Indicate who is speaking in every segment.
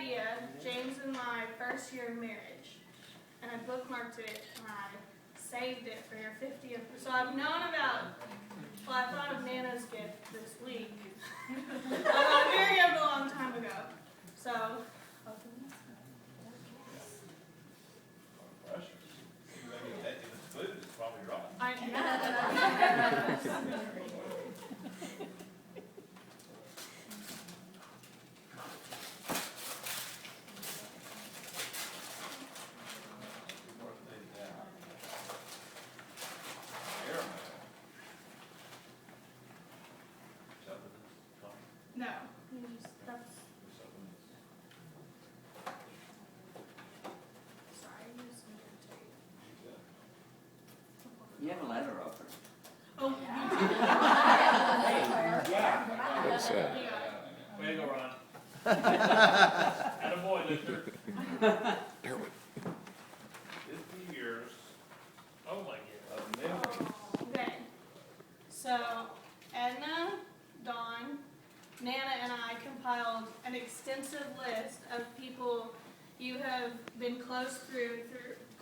Speaker 1: idea, James and my first year of marriage, and I bookmarked it and I saved it for your 50th. So I've known about, well, I thought of Nana's gift this week, about a very long time ago. So, open this.
Speaker 2: Pressure. If it's food, it's probably right.
Speaker 1: I know.
Speaker 2: Happy birthday, Dad. Airman. Is that what this is called?
Speaker 1: No, you just, that's,
Speaker 2: Just open this.
Speaker 1: sorry, you just need to take.
Speaker 2: You
Speaker 3: You have a letter opener.
Speaker 1: Oh,
Speaker 4: What's that?
Speaker 1: you got it.
Speaker 5: Way to go, Ron. Attaboy, Victor.
Speaker 2: 50 years
Speaker 5: Oh my
Speaker 2: of memories.
Speaker 1: Okay, so Edna, Dawn, Nana, and I compiled an extensive list of people you have been close to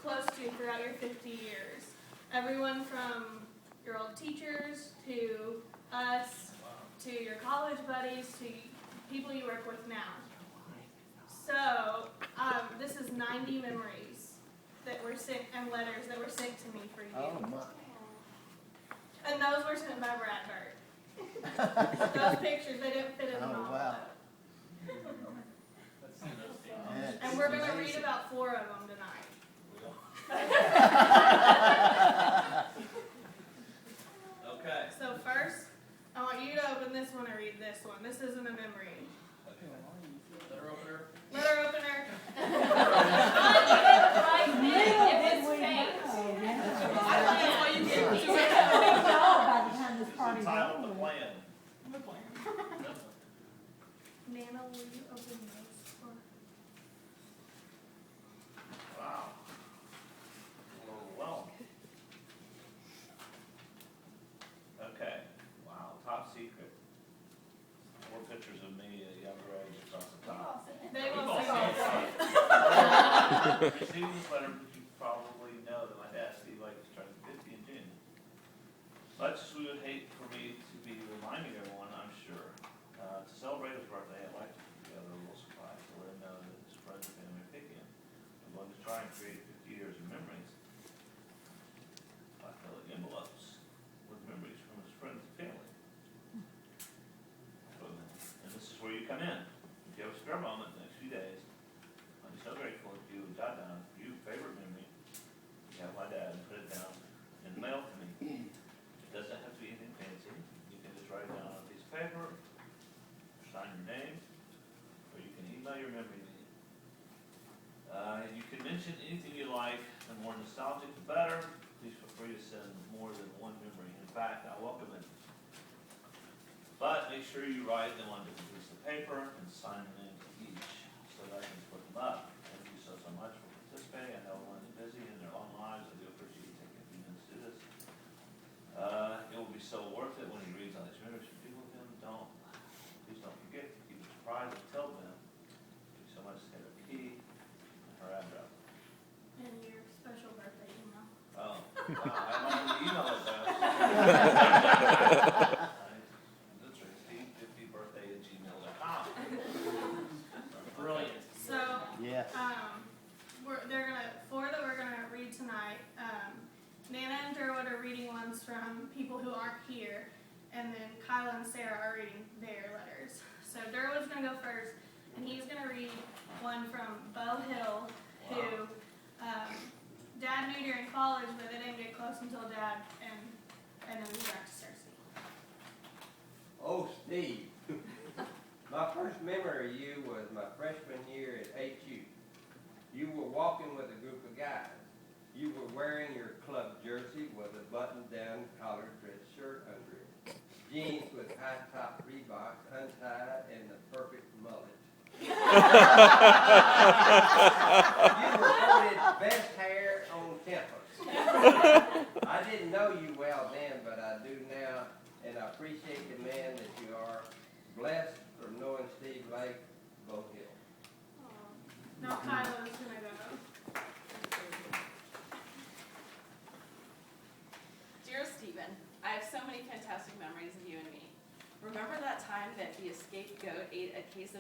Speaker 1: throughout your 50 years. Everyone from your old teachers to us, to your college buddies, to people you work with now. So this is 90 memories that were sent and letters that were sent to me for you.
Speaker 4: Oh, my.
Speaker 1: And those were sent by Brad Burt. Those pictures, they didn't fit in the
Speaker 4: Oh,
Speaker 1: envelope.
Speaker 4: wow.
Speaker 1: And we're going to read about 4 of them tonight.
Speaker 2: Okay.
Speaker 1: So first, I want you to open this one and read this one. This isn't a memory.
Speaker 5: Letter opener.
Speaker 1: Letter opener. That's why you get these.
Speaker 2: It's the title of the plan.
Speaker 1: Nana, will you open those for?
Speaker 2: Wow. Well. Okay. Wow. Top secret. 4 pictures of me at a younger age across the top.
Speaker 1: They will
Speaker 5: all
Speaker 1: say
Speaker 5: seen
Speaker 1: it.
Speaker 2: Receiving this letter, you probably know that my dad, Steve Lake, is turning 50 in June. Much as we would hate for me to be reminding everyone, I'm sure, to celebrate his birthday, I'd like to put together a little surprise to let him know that his friends and family are picking him. I'm going to try and create 50 years of memories by filling envelopes with memories from his friends and family. And this is where you come in. If you have a spare moment in the next few days, I'd be so grateful if you would jot down your favorite memory. You have my dad, and put it down in the mail to me. It doesn't have to be anything fancy. You can just write it down on a piece of paper, sign your name, or you can email your memory to me. You can mention anything you like. The more nostalgic, the better. Please feel free to send more than one memory. In fact, I welcome it. But make sure you write them on different pieces of paper and sign the names of each so that I can put them up. Thank you so much for participating. I know everyone is busy in their own lives. I do appreciate you taking a few minutes to do this. It will be so worth it when he reads all these memories from people with him. Please don't forget to keep it surprised and tell them. Thank you so much, Taylor Key, and her address.
Speaker 1: And your special birthday email.
Speaker 2: Oh, wow, I love the email address. That's right, steve50birthday@gmail.com.
Speaker 5: Brilliant.
Speaker 1: So,
Speaker 4: Yes.
Speaker 1: they're gonna 4 that we're gonna read tonight. Nana and Derwood are reading ones from people who aren't here, and then Kyla and Sarah are reading their letters. So Derwood's gonna go first, and he's gonna read one from Bo Hill, who Dad knew during college, but they didn't get close until Dad and then we got to Cersei.
Speaker 6: Oh, Steve, my first memory of you was my freshman year at HU. You were walking with a group of guys. You were wearing your club jersey with a button-down collared dress shirt under it, jeans with high-top Reeboks untied, and the perfect mullet. You reported best hair on campus. I didn't know you well then, but I do now, and I appreciate the man that you are. Blessed from knowing Steve Lake, Bo Hill.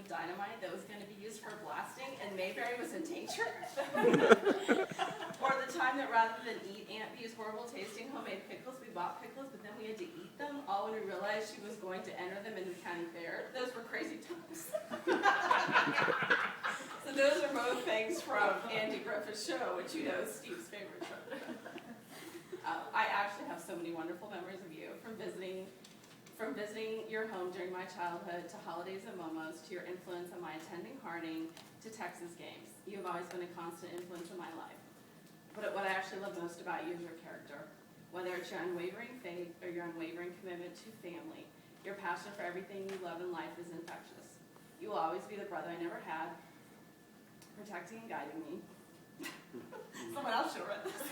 Speaker 3: of dynamite that was going to be used for blasting, and Mayberry was in danger. Or the time that rather than eat Aunt Bee's horrible tasting homemade pickles, we bought pickles, but then we had to eat them, all when we realized she was going to enter them in the county fair. Those were crazy times. So those are both things from Andy Griffith's show, which you know is Steve's favorite show. I actually have so many wonderful memories of you, from visiting your home during my childhood, to holidays at Momo's, to your influence on my attending Harding, to Texas games. You have always been a constant influence in my life. But what I actually love most about you is your character. Whether it's your unwavering faith or your unwavering commitment to family, your passion for everything you love in life is infectious. You will always be the brother I never had, protecting and guiding me. Someone else should have read this.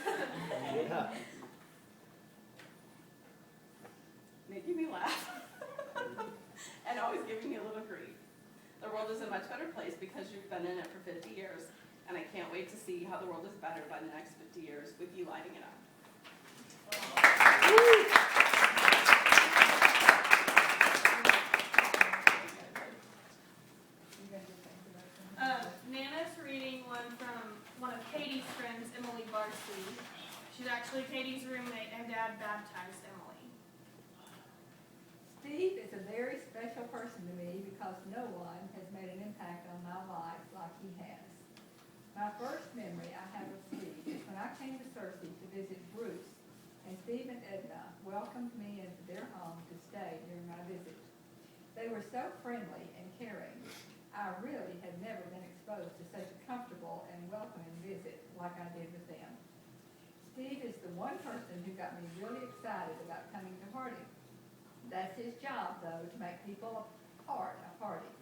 Speaker 3: Making me laugh. And always giving me a little grief. The world is a much better place because you've been in it for 50 years, and I can't wait to see how the world is better by the next 50 years with you lighting it up.
Speaker 1: Nana's reading one from one of Katie's friends, Emily Barsky. She's actually Katie's roommate, and Dad baptized Emily.
Speaker 7: Steve is a very special person to me because no one has made an impact on my life like he has. My first memory I have of Steve is when I came to Searcy to visit Bruce, and Steve and Edna welcomed me into their home to stay during my visit. They were so friendly and caring. I really had never been exposed to such a comfortable and welcoming visit like I did with them. Steve is the one person who got me really excited about coming to Harding. That's his job, though, to make people a part of Harding.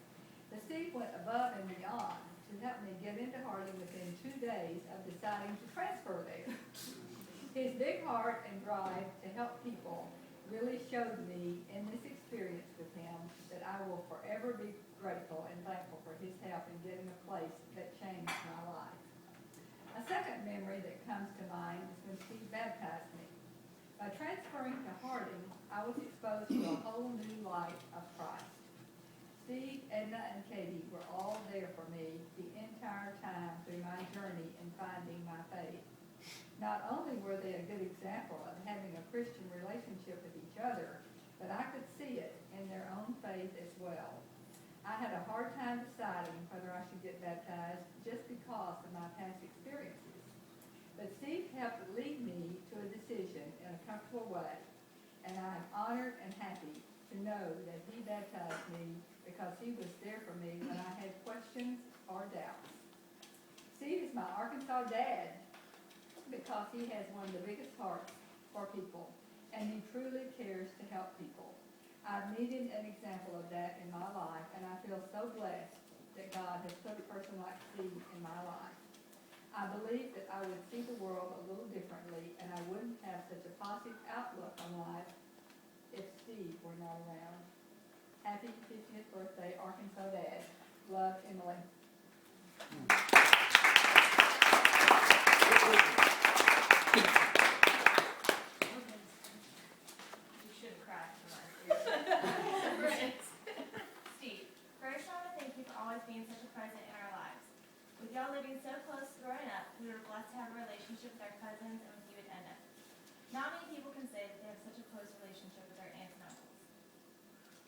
Speaker 7: But Steve went above and beyond to help me get into Harding within 2 days of deciding to transfer there. His big heart and drive to help people really showed me in this experience with him that I will forever be grateful and thankful for his help in getting a place that changed my life. A second memory that comes to mind is when Steve baptized me. By transferring to Harding, I was exposed to a whole new light of Christ. Steve, Edna, and Katie were all there for me the entire time through my journey in finding my faith. Not only were they a good example of having a Christian relationship with each other, but I could see it in their own faith as well. I had a hard time deciding whether I should get baptized just because of my past experiences. But Steve helped lead me to a decision in a comfortable way, and I am honored and happy to know that he baptized me because he was there for me when I had questions or doubts. Steve is my Arkansas dad because he has one of the biggest hearts for people, and he truly cares to help people. I've needed an example of that in my life, and I feel so blessed that God has put a person like Steve in my life. I believe that I would see the world a little differently, and I wouldn't have such a positive outlook on life if Steve were not around. Happy 50th birthday, Arkansas Dad. Love, Emily.
Speaker 8: You should have cried tonight. Steve, first I want to thank you for always being such a present in our lives. With y'all living so close growing up, we were blessed to have a relationship with our cousins and with you and Edna. Not many people can say that they have such a close relationship with their aunts and uncles.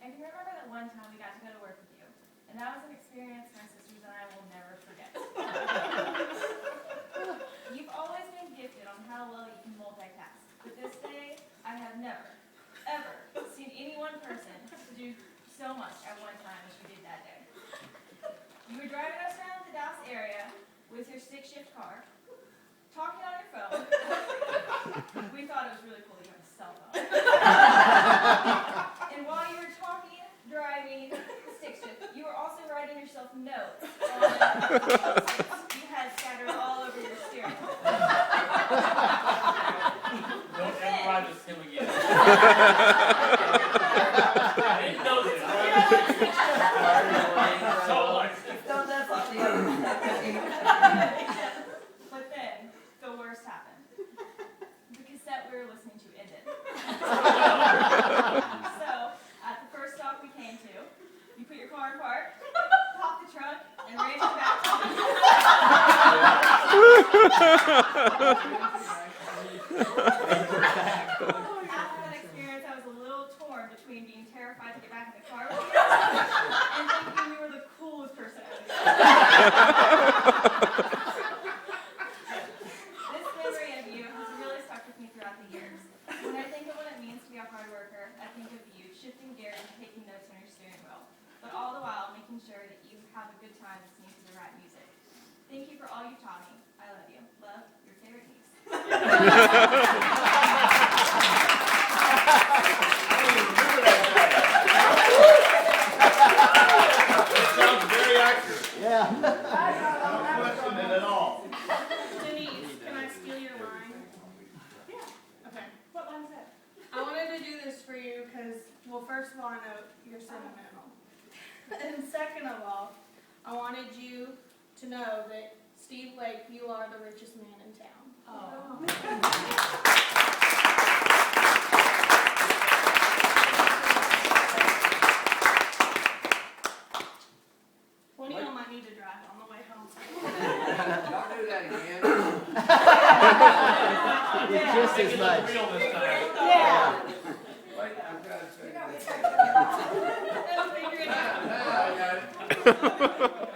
Speaker 8: I can remember that one time we got to go to work with you, and that was an experience my sisters and I will never forget. You've always been gifted on how well you can multitask, but this day, I have never, ever seen any one person do so much at one time as you did that day. You were driving us around the Dallas area with your stick-shift car, talking on your phone. We thought it was really cool that you had a cell phone. And while you were talking, driving, stick-shift, you were also writing yourself notes on post-its you had scattered all over your steering wheel.
Speaker 5: Don't ever ride this him again. I didn't know this. So like,
Speaker 8: But then, the worst happened. The cassette we were listening to ended. So, at the first stop we came to, you put your car in park, After that experience, I was a little torn between being terrified to get back in the car with you and thinking you were the coolest person ever. This memory of you has really stuck with me throughout the years. When I think of what it means to be a hard worker, I think of you shifting gears and taking notes on your steering wheel, but all the while making sure that you have a good time listening to the right music. Thank you for all you taught me. I love you. Love, your favorite niece.
Speaker 2: Sounds very accurate.
Speaker 9: Yeah.
Speaker 2: No question at all.
Speaker 1: Denise, can I steal your line?
Speaker 8: Yeah.
Speaker 1: Okay.
Speaker 8: What line is that?
Speaker 1: I wanted to do this for you because, well, first of all, I know you're sentimental. And second of all, I wanted you to know that Steve Lake, you are the richest man in town.
Speaker 8: Oh.
Speaker 1: One of y'all might need to drive on the way home.
Speaker 6: Don't do that again.
Speaker 9: It's just
Speaker 5: Make
Speaker 9: as
Speaker 5: it
Speaker 9: much.
Speaker 5: look real this time.
Speaker 8: Yeah.
Speaker 6: Wait, I'm trying to say.
Speaker 1: Figure it out.
Speaker 6: I got it.